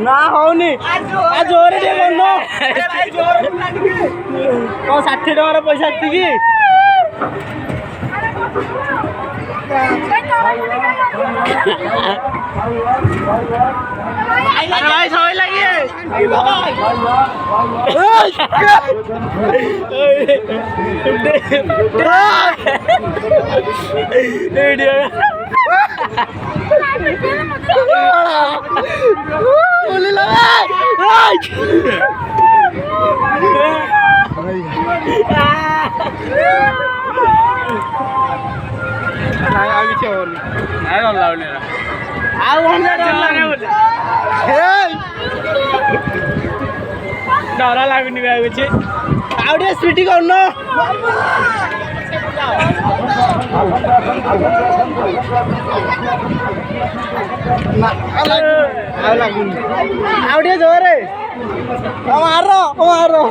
ना होनी जोरे दे बनो को 60 टका पैसा की भाई सही लगी डर लगुनि आउटे स्पीड कर जोरे मारो